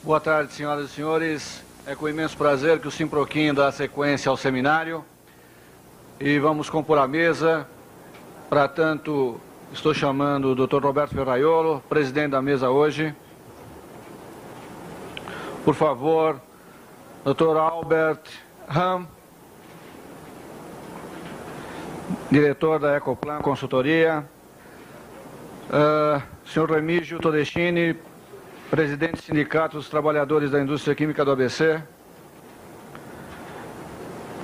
Boa tarde, senhoras e senhores. É com imenso prazer que o Simproquim dá sequência ao seminário e vamos compor a mesa. Para tanto, estou chamando o Dr. Roberto Ferraiolo, presidente da mesa hoje. Por favor, Dr. Albert Ham, diretor da Ecoplan Consultoria. Senhor Remígio Todeschini, presidente do Sindicato dos Trabalhadores da Indústria Química do ABC.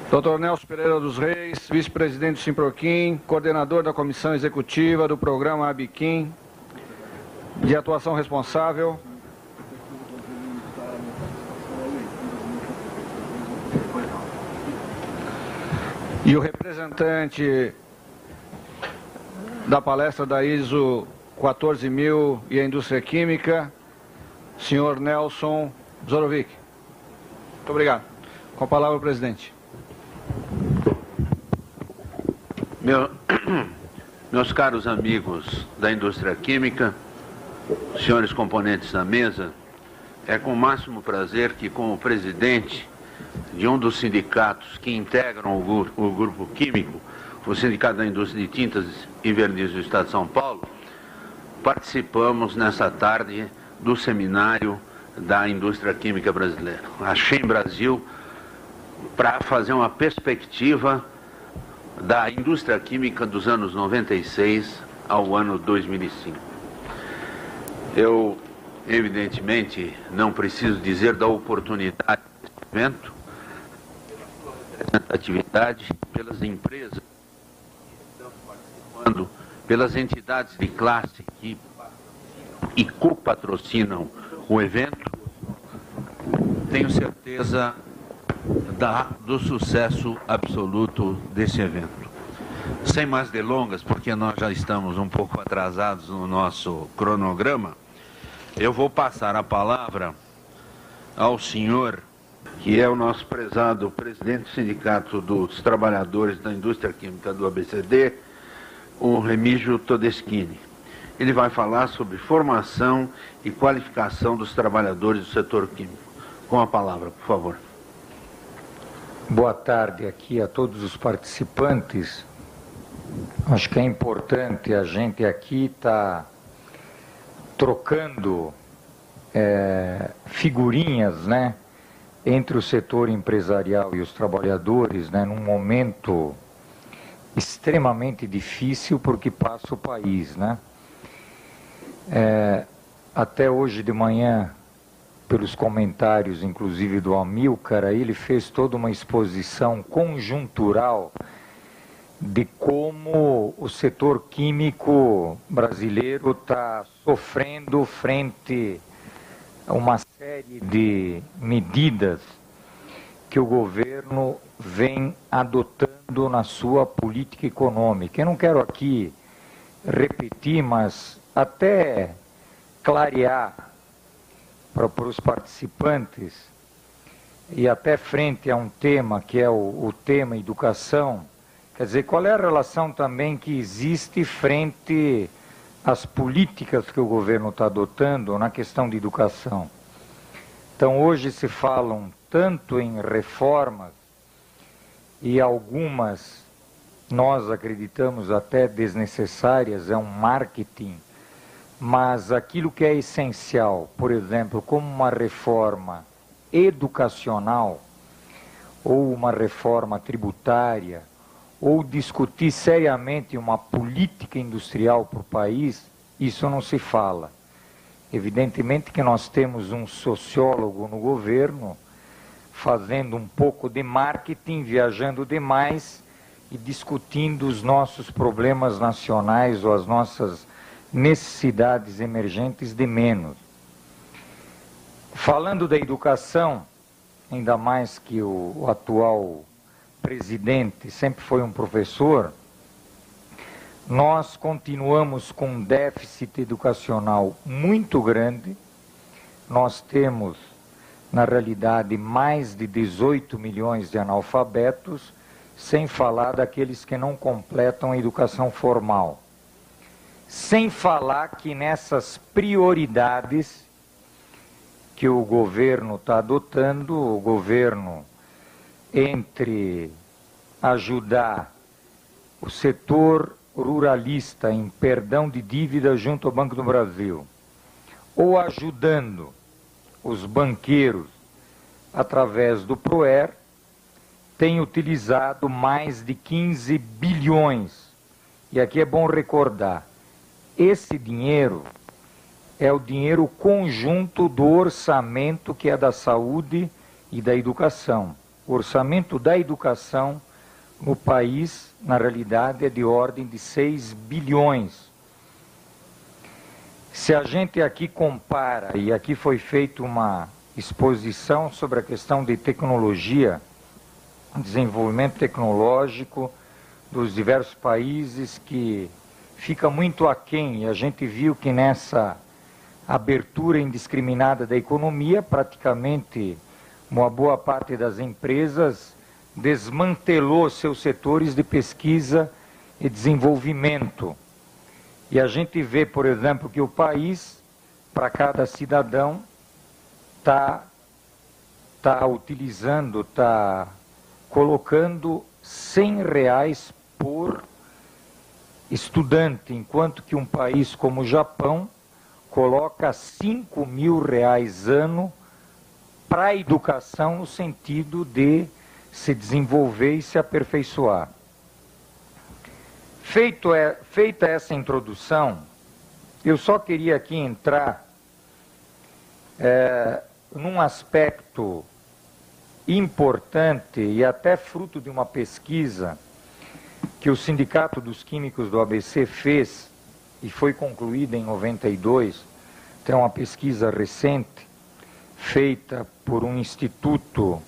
Dr. Nelson Pereira dos Reis, vice-presidente do Simproquim, coordenador da Comissão Executiva do Programa ABIQUIM, de atuação responsável. E o representante da palestra da ISO 14.000 e a Indústria Química, senhor Nelson Zorovic. Muito obrigado. Com a palavra o presidente. Meus caros amigos da indústria química, senhores componentes da mesa, é com o máximo prazer que, como presidente de um dos sindicatos que integram o grupo químico, o Sindicato da Indústria de Tintas e Vernizes do Estado de São Paulo, participamos nessa tarde do seminário da indústria química brasileira, a Shem Brasil, para fazer uma perspectiva da indústria química dos anos 96 ao ano 2005. Eu, evidentemente, não preciso dizer da oportunidade desse evento, representatividade pelas empresas que estão participando, pelas entidades de classe que copatrocinam o evento. Tenho certeza do sucesso absoluto desse evento. Sem mais delongas, porque nós já estamos um pouco atrasados no nosso cronograma, eu vou passar a palavra ao senhor, que é o nosso prezado presidente do Sindicato dos Trabalhadores da Indústria Química do ABCD, o Remígio Todeschini. Ele vai falar sobre formação e qualificação dos trabalhadores do setor químico. Com a palavra, por favor. Boa tarde aqui a todos os participantes. Acho que é importante a gente aqui estar trocando figurinhas, né, entre o setor empresarial e os trabalhadores, né, num momento extremamente difícil porque passa o país, né? Até hoje de manhã, pelos comentários, inclusive do Amilcar, ele fez toda uma exposição conjuntural de como o setor químico brasileiro está sofrendo frente a uma série de medidas que o governo vem adotando na sua política econômica. Eu não quero aqui repetir, mas até clarear para os participantes, e até frente a um tema que é o tema educação, quer dizer, qual é a relação também que existe frente às políticas que o governo está adotando na questão de educação. Então hoje se falam tanto em reformas, e algumas nós acreditamos até desnecessárias, é um marketing, mas aquilo que é essencial, por exemplo, como uma reforma educacional, ou uma reforma tributária, ou discutir seriamente uma política industrial para o país, isso não se fala. Evidentemente que nós temos um sociólogo no governo fazendo um pouco de marketing, viajando demais e discutindo os nossos problemas nacionais ou as nossas necessidades emergentes de menos. Falando da educação, ainda mais que o atual presidente sempre foi um professor, nós continuamos com um déficit educacional muito grande. Nós temos, na realidade, mais de 18 milhões de analfabetos, sem falar daqueles que não completam a educação formal. Sem falar que nessas prioridades que o governo está adotando, o governo entre ajudar o setor ruralista em perdão de dívida junto ao Banco do Brasil, ou ajudando os banqueiros através do PROER, tem utilizado mais de 15 bilhões. E aqui é bom recordar, esse dinheiro é o dinheiro conjunto do orçamento que é da saúde e da educação. O orçamento da educação no país, na realidade, é de ordem de 6 bilhões. Se a gente aqui compara, e aqui foi feita uma exposição sobre a questão de tecnologia, desenvolvimento tecnológico dos diversos países, que fica muito aquém, e a gente viu que nessa abertura indiscriminada da economia, praticamente uma boa parte das empresas desmantelou seus setores de pesquisa e desenvolvimento. E a gente vê, por exemplo, que o país, para cada cidadão, está utilizando, está colocando R$100 por estudante, enquanto que um país como o Japão coloca R$5.000 ano para a educação, no sentido de se desenvolver e se aperfeiçoar. Feita essa introdução, eu só queria aqui entrar num aspecto importante e até fruto de uma pesquisa que o Sindicato dos Químicos do ABC fez e foi concluída em 92, tem uma pesquisa recente, feita por um instituto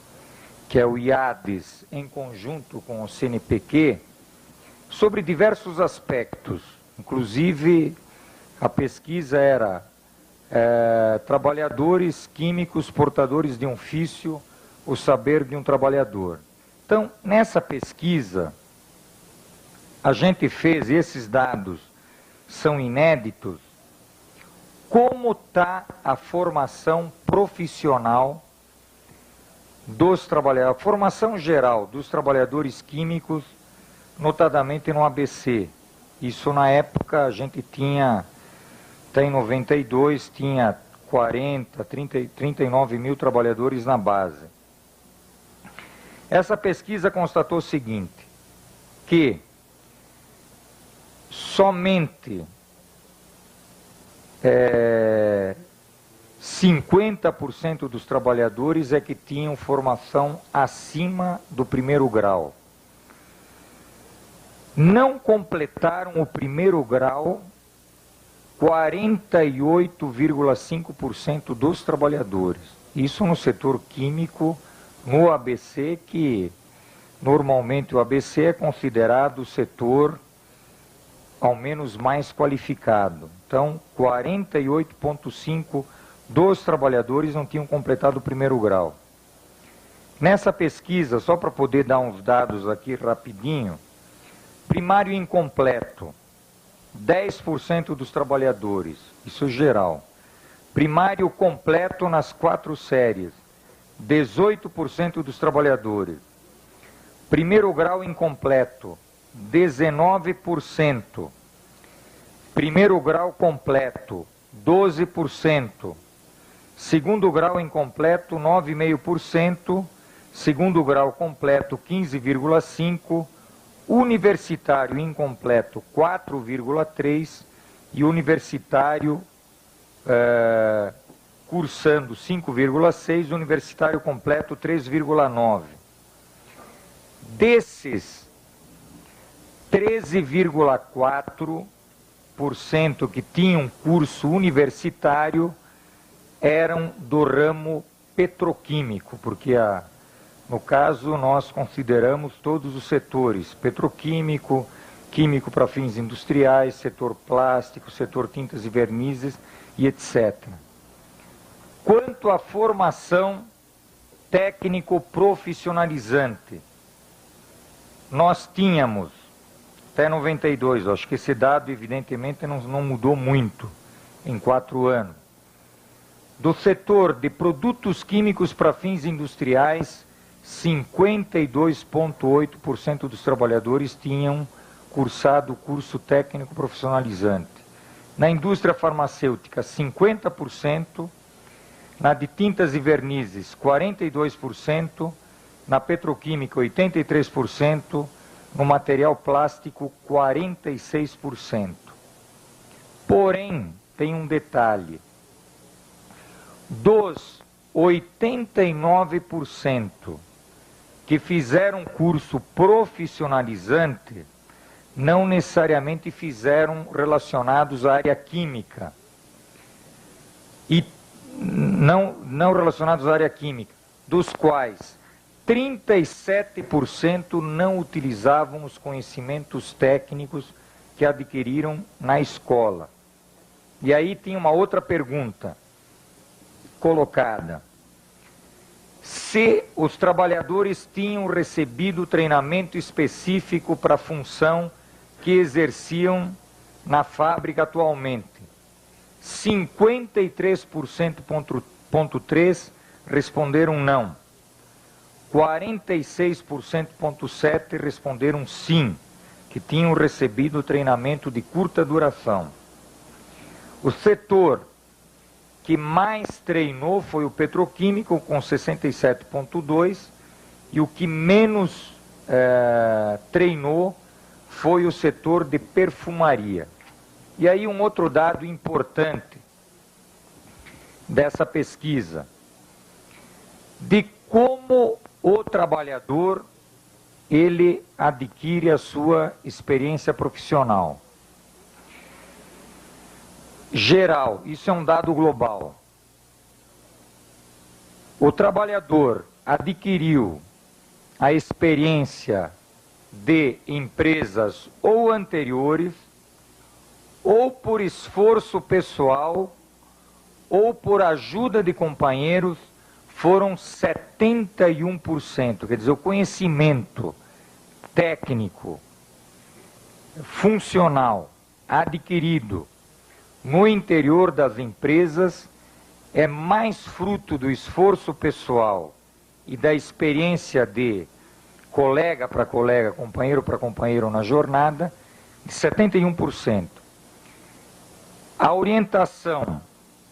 que é o IADES, em conjunto com o CNPq, sobre diversos aspectos. Inclusive, a pesquisa era trabalhadores químicos portadores de um ofício, o saber de um trabalhador. Então, nessa pesquisa, a gente fez, e esses dados são inéditos, como está a formação profissional dos trabalhadores, a formação geral dos trabalhadores químicos, notadamente no ABC. Isso na época a gente tinha, até em 92, tinha 39 mil trabalhadores na base. Essa pesquisa constatou o seguinte, que somente 50% dos trabalhadores é que tinham formação acima do 1º grau. Não completaram o 1º grau 48,5% dos trabalhadores. Isso no setor químico, no ABC, que normalmente o ABC é considerado o setor ao menos mais qualificado. Então, 48,5% dos trabalhadores não tinham completado o 1º grau. Nessa pesquisa, só para poder dar uns dados aqui rapidinho, primário incompleto, 10% dos trabalhadores, isso geral. Primário completo nas 4 séries, 18% dos trabalhadores. 1º grau incompleto, 19%. 1º grau completo, 12%. 2º grau incompleto, 9,5%. 2º grau completo, 15,5%. Universitário incompleto, 4,3%. E universitário cursando, 5,6%. Universitário completo, 3,9%. Desses 13,4% que tinham curso universitário eram do ramo petroquímico, porque no caso nós consideramos todos os setores, petroquímico, químico para fins industriais, setor plástico, setor tintas e vernizes e etc. Quanto à formação técnico-profissionalizante, nós tínhamos, até 92, acho que esse dado evidentemente não mudou muito em 4 anos, Do setor de produtos químicos para fins industriais, 52,8% dos trabalhadores tinham cursado o curso técnico profissionalizante. Na indústria farmacêutica, 50%, na de tintas e vernizes, 42%, na petroquímica, 83%, no material plástico, 46%. Porém, tem um detalhe: dos 89% que fizeram curso profissionalizante, não necessariamente fizeram relacionados à área química. E não relacionados à área química, dos quais 37% não utilizavam os conhecimentos técnicos que adquiriram na escola. E aí tinha uma outra pergunta colocada: se os trabalhadores tinham recebido treinamento específico para a função que exerciam na fábrica atualmente. 53,3% responderam não. 46,7% responderam sim, que tinham recebido treinamento de curta duração. O setor que mais treinou foi o petroquímico, com 67,2%, e o que menos treinou foi o setor de perfumaria. E aí um outro dado importante dessa pesquisa, de como o trabalhador ele adquire a sua experiência profissional. Geral, isso é um dado global. O trabalhador adquiriu a experiência de empresas ou anteriores, ou por esforço pessoal, ou por ajuda de companheiros, foram 71%. Quer dizer, o conhecimento técnico, funcional, adquirido no interior das empresas é mais fruto do esforço pessoal e da experiência de colega para colega, companheiro para companheiro na jornada, de 71%. A orientação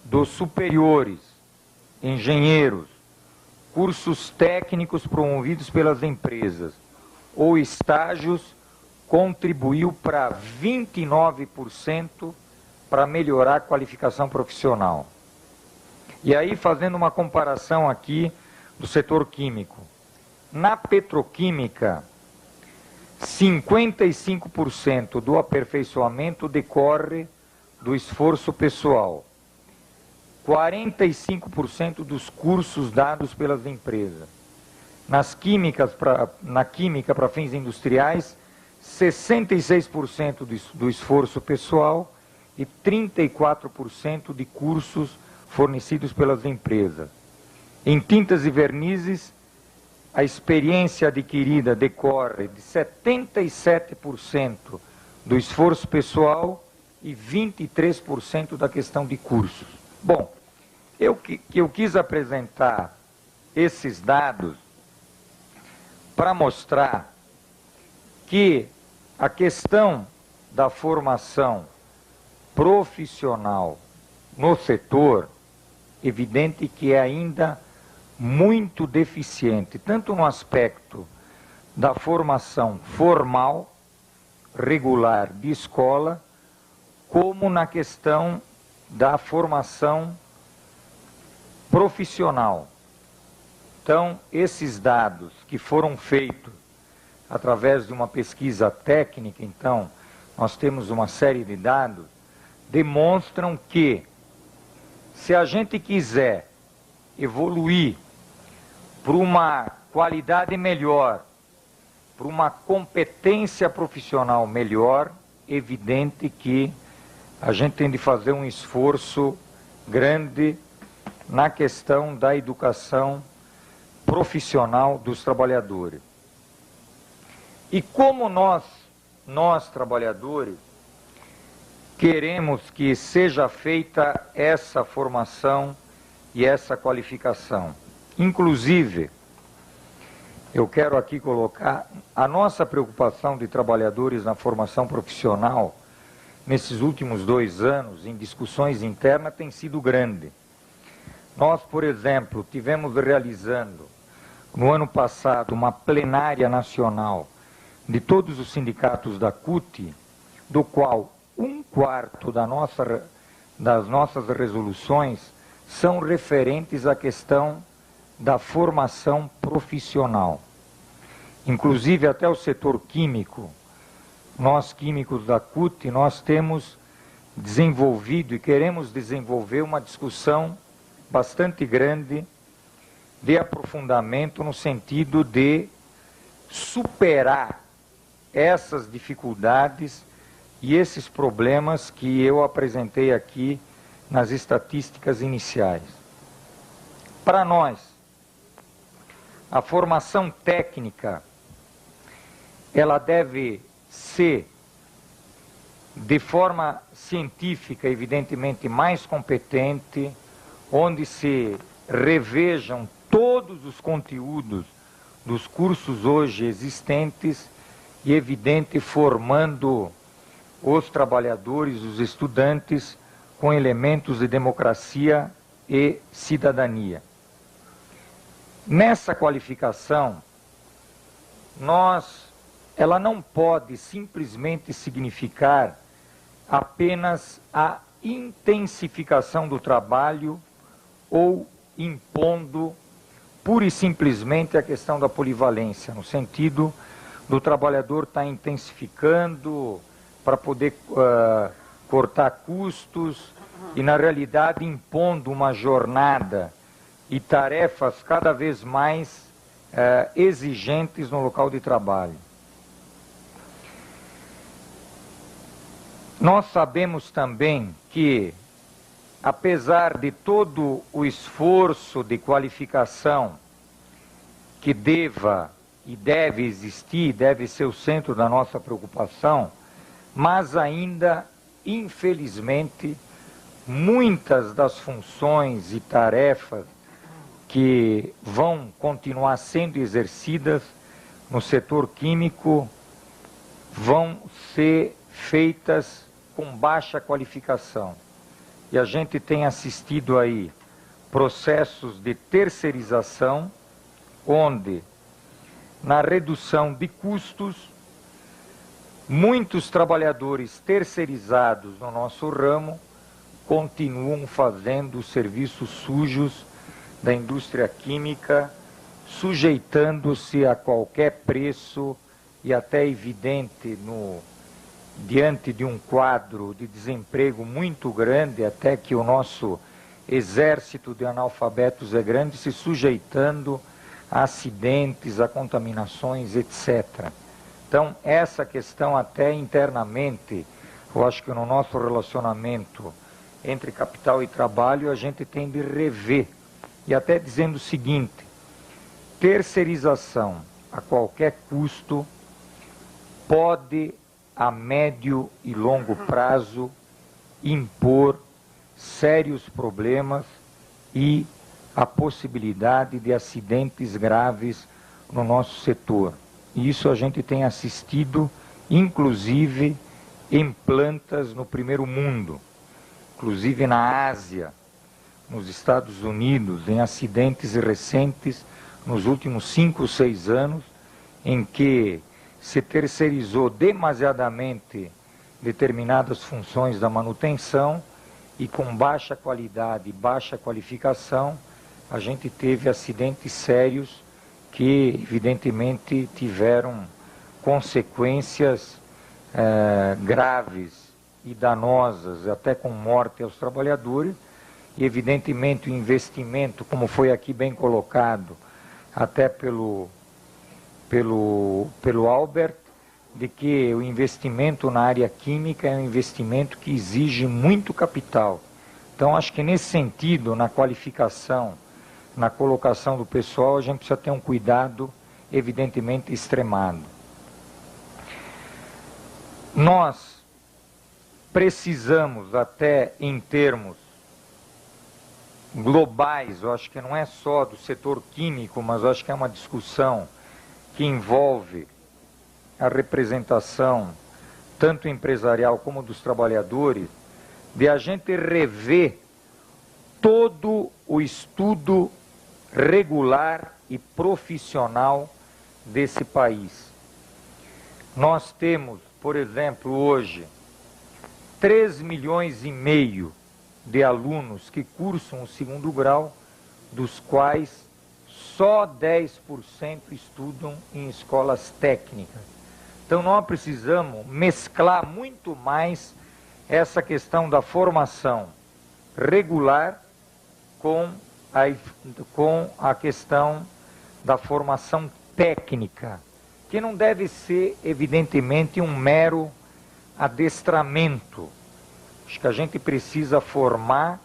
dos superiores, engenheiros, cursos técnicos promovidos pelas empresas ou estágios contribuiu para 29% para melhorar a qualificação profissional. E aí, fazendo uma comparação aqui do setor químico. Na petroquímica, 55% do aperfeiçoamento decorre do esforço pessoal. 45% dos cursos dados pelas empresas. Na química para fins industriais, 66% do esforço pessoal e 34% de cursos fornecidos pelas empresas. Em tintas e vernizes, a experiência adquirida decorre de 77% do esforço pessoal e 23% da questão de cursos. Bom, eu quis apresentar esses dados para mostrar que a questão da formação profissional no setor, evidente que é ainda muito deficiente, tanto no aspecto da formação formal, regular de escola, como na questão da formação profissional. Então, esses dados que foram feitos através de uma pesquisa técnica, então, nós temos uma série de dados, demonstram que, se a gente quiser evoluir para uma qualidade melhor, para uma competência profissional melhor, evidente que a gente tem de fazer um esforço grande na questão da educação profissional dos trabalhadores. E como nós trabalhadores, queremos que seja feita essa formação e essa qualificação. Inclusive, eu quero aqui colocar a nossa preocupação de trabalhadores na formação profissional nesses últimos 2 anos, em discussões internas, tem sido grande. Nós, por exemplo, tivemos realizando, no ano passado, uma plenária nacional de todos os sindicatos da CUT, do qual 1/4 das nossas resoluções são referentes à questão da formação profissional. Inclusive até o setor químico, nós químicos da CUT, nós temos desenvolvido e queremos desenvolver uma discussão bastante grande de aprofundamento no sentido de superar essas dificuldades e esses problemas que eu apresentei aqui nas estatísticas iniciais. Para nós, a formação técnica, ela deve ser, de forma científica, evidentemente, mais competente, onde se revejam todos os conteúdos dos cursos hoje existentes e, evidente, formando os trabalhadores, os estudantes, com elementos de democracia e cidadania. Nessa qualificação, ela não pode simplesmente significar apenas a intensificação do trabalho ou impondo pura e simplesmente a questão da polivalência, no sentido do trabalhador estar intensificando para poder cortar custos e, na realidade, impondo uma jornada e tarefas cada vez mais exigentes no local de trabalho. Nós sabemos também que, apesar de todo o esforço de qualificação que deva e deve existir, deve ser o centro da nossa preocupação, mas ainda, infelizmente, muitas das funções e tarefas que vão continuar sendo exercidas no setor químico vão ser feitas com baixa qualificação. E a gente tem assistido aí processos de terceirização, onde, na redução de custos, muitos trabalhadores terceirizados no nosso ramo continuam fazendo serviços sujos da indústria química, sujeitando-se a qualquer preço e até evidente diante de um quadro de desemprego muito grande, até que o nosso exército de analfabetos é grande, se sujeitando a acidentes, a contaminações, etc. Então, essa questão até internamente, eu acho que no nosso relacionamento entre capital e trabalho, a gente tem de rever. E até dizendo o seguinte: terceirização a qualquer custo pode, a médio e longo prazo, impor sérios problemas e a possibilidade de acidentes graves no nosso setor. E isso a gente tem assistido, inclusive, em plantas no primeiro mundo, inclusive na Ásia, nos Estados Unidos, em acidentes recentes nos últimos 5 ou 6 anos, em que se terceirizou demasiadamente determinadas funções da manutenção e com baixa qualidade e baixa qualificação, a gente teve acidentes sérios que evidentemente tiveram consequências graves e danosas, até com morte aos trabalhadores, e evidentemente o investimento, como foi aqui bem colocado, até pelo Albert, de que o investimento na área química é um investimento que exige muito capital. Então, acho que nesse sentido, na qualificação, na colocação do pessoal, a gente precisa ter um cuidado, evidentemente, extremado. Nós precisamos, até em termos globais, eu acho que não é só do setor químico, mas eu acho que é uma discussão que envolve a representação tanto empresarial como dos trabalhadores, de a gente rever todo o estudo regular e profissional desse país. Nós temos, por exemplo, hoje, 3,5 milhões de alunos que cursam o segundo grau, dos quais só 10% estudam em escolas técnicas. Então nós precisamos mesclar muito mais essa questão da formação regular com a questão da formação técnica, que não deve ser, evidentemente, um mero adestramento. Acho que a gente precisa formar,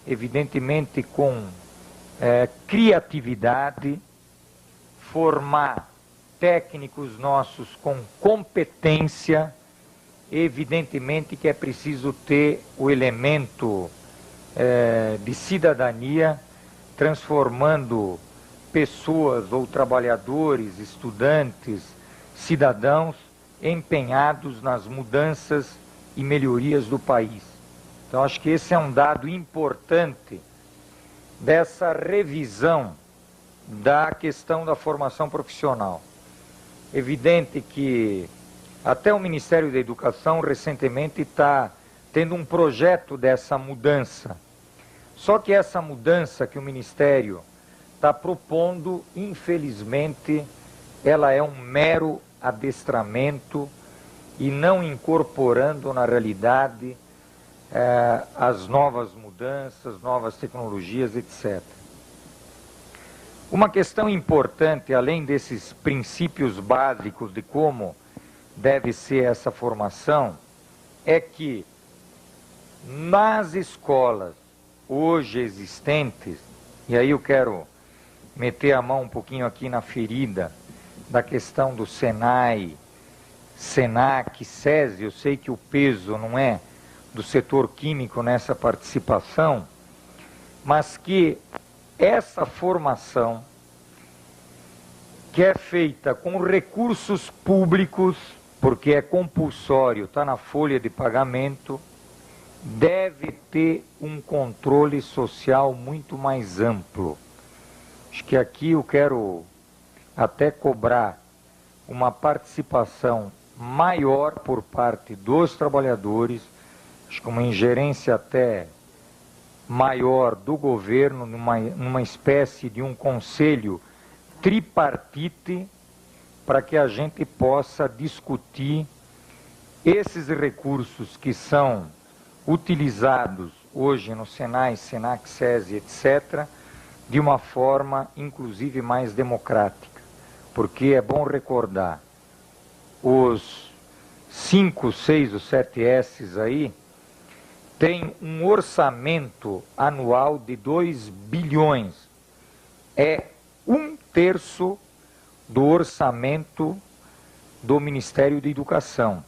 evidentemente, com criatividade, formar técnicos nossos com competência. Evidentemente que é preciso ter o elemento de cidadania, transformando pessoas ou trabalhadores, estudantes, cidadãos empenhados nas mudanças e melhorias do país. Então acho que esse é um dado importante dessa revisão da questão da formação profissional. Evidente que até o Ministério da Educação recentemente está tendo um projeto dessa mudança. Só que essa mudança que o Ministério está propondo, infelizmente, ela é um mero adestramento e não incorporando na realidade as novas mudanças, novas tecnologias, etc. Uma questão importante, além desses princípios básicos de como deve ser essa formação, é que nas escolas hoje existentes, e aí eu quero meter a mão um pouquinho aqui na ferida da questão do Senai, Senac, SESI, eu sei que o peso não é do setor químico nessa participação, mas que essa formação, que é feita com recursos públicos, porque é compulsório, está na folha de pagamento, deve ter um controle social muito mais amplo. Acho que aqui eu quero até cobrar uma participação maior por parte dos trabalhadores, acho que uma ingerência até maior do governo, numa espécie de um conselho tripartite, para que a gente possa discutir esses recursos que são utilizados hoje no Senai, Senac, SESI, etc., de uma forma, inclusive, mais democrática. Porque é bom recordar, os 5, 6 ou 7 S's aí, tem um orçamento anual de 2 bilhões. É 1/3 do orçamento do Ministério da Educação.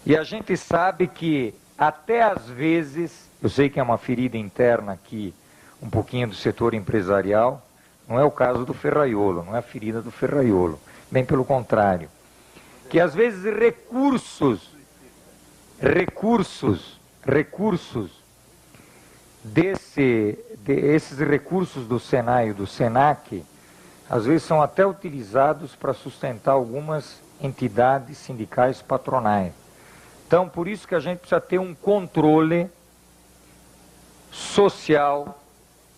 E a gente sabe que, até às vezes, eu sei que é uma ferida interna aqui, um pouquinho do setor empresarial, não é o caso do Ferraiolo, não é a ferida do Ferraiolo, bem pelo contrário, que às vezes esses recursos do Senai e do Senac, às vezes são até utilizados para sustentar algumas entidades sindicais patronais. Então, por isso que a gente precisa ter um controle social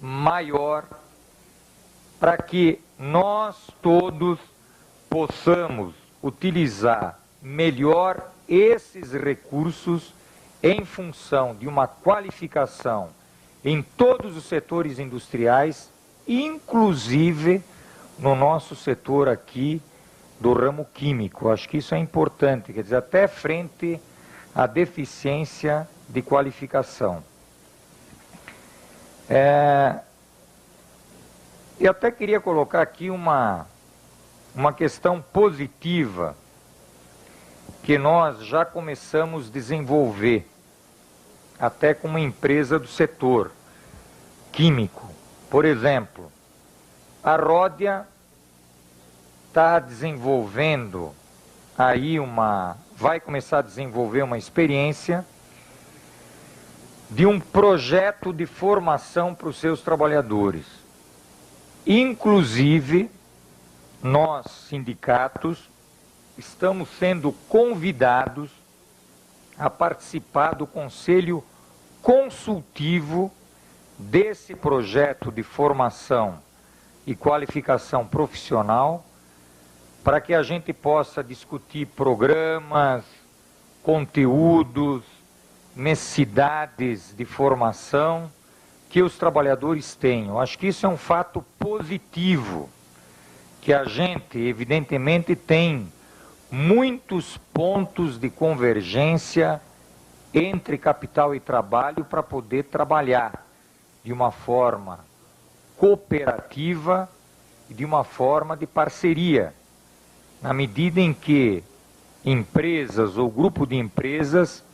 maior, para que nós todos possamos utilizar melhor esses recursos em função de uma qualificação em todos os setores industriais, inclusive no nosso setor aqui do ramo químico. Acho que isso é importante, quer dizer, até frente à deficiência de qualificação. Eu até queria colocar aqui uma questão positiva que nós já começamos a desenvolver, até com uma empresa do setor. químico. Por exemplo, a Ródia está desenvolvendo aí vai começar a desenvolver uma experiência de um projeto de formação para os seus trabalhadores. Inclusive, nós, sindicatos, estamos sendo convidados a participar do Conselho Consultivo desse projeto de formação e qualificação profissional, para que a gente possa discutir programas, conteúdos, necessidades de formação que os trabalhadores têm. Eu acho que isso é um fato positivo, que a gente, evidentemente, tem muitos pontos de convergência entre capital e trabalho para poder trabalhar de uma forma cooperativa e de uma forma de parceria, na medida em que empresas ou grupo de empresas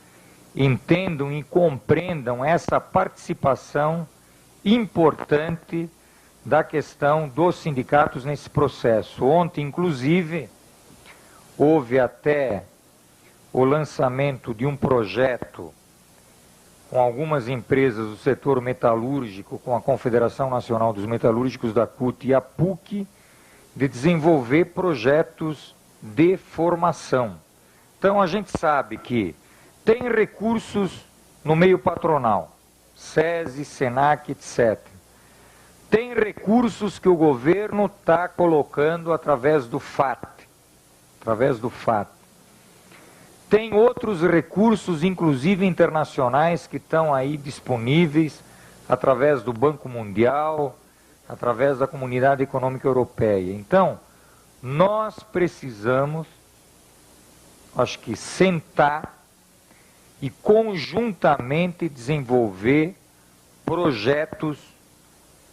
entendam e compreendam essa participação importante da questão dos sindicatos nesse processo. Ontem, inclusive, houve até o lançamento de um projeto com algumas empresas do setor metalúrgico, com a Confederação Nacional dos Metalúrgicos da CUT e a PUC, de desenvolver projetos de formação. Então a gente sabe que tem recursos no meio patronal, SESI, SENAC, etc. Tem recursos que o governo está colocando através do FAT. Tem outros recursos, inclusive internacionais, que estão aí disponíveis através do Banco Mundial, através da Comunidade Econômica Europeia. Então, nós precisamos, acho que, sentar e conjuntamente desenvolver projetos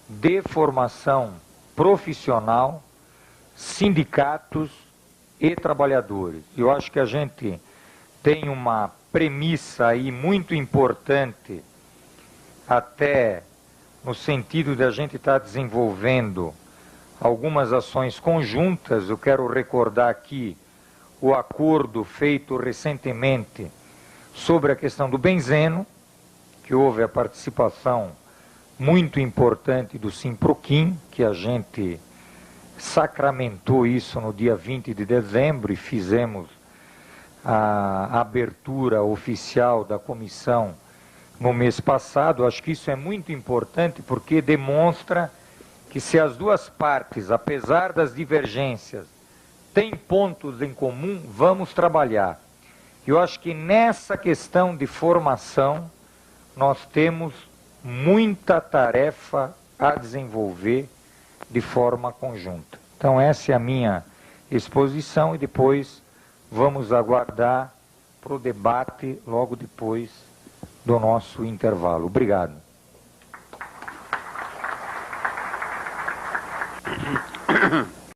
de formação profissional, sindicatos e trabalhadores. Eu acho que a gente tem uma premissa aí muito importante, até no sentido de a gente estar desenvolvendo algumas ações conjuntas. Eu quero recordar aqui o acordo feito recentemente sobre a questão do benzeno, que houve a participação muito importante do Simproquim, que a gente sacramentou isso no dia 20 de dezembro e fizemos a abertura oficial da comissão no mês passado. Acho que isso é muito importante porque demonstra que se as duas partes, apesar das divergências, têm pontos em comum, vamos trabalhar. Eu acho que nessa questão de formação nós temos muita tarefa a desenvolver de forma conjunta. Então essa é a minha exposição e depois vamos aguardar para o debate logo depois do nosso intervalo. Obrigado.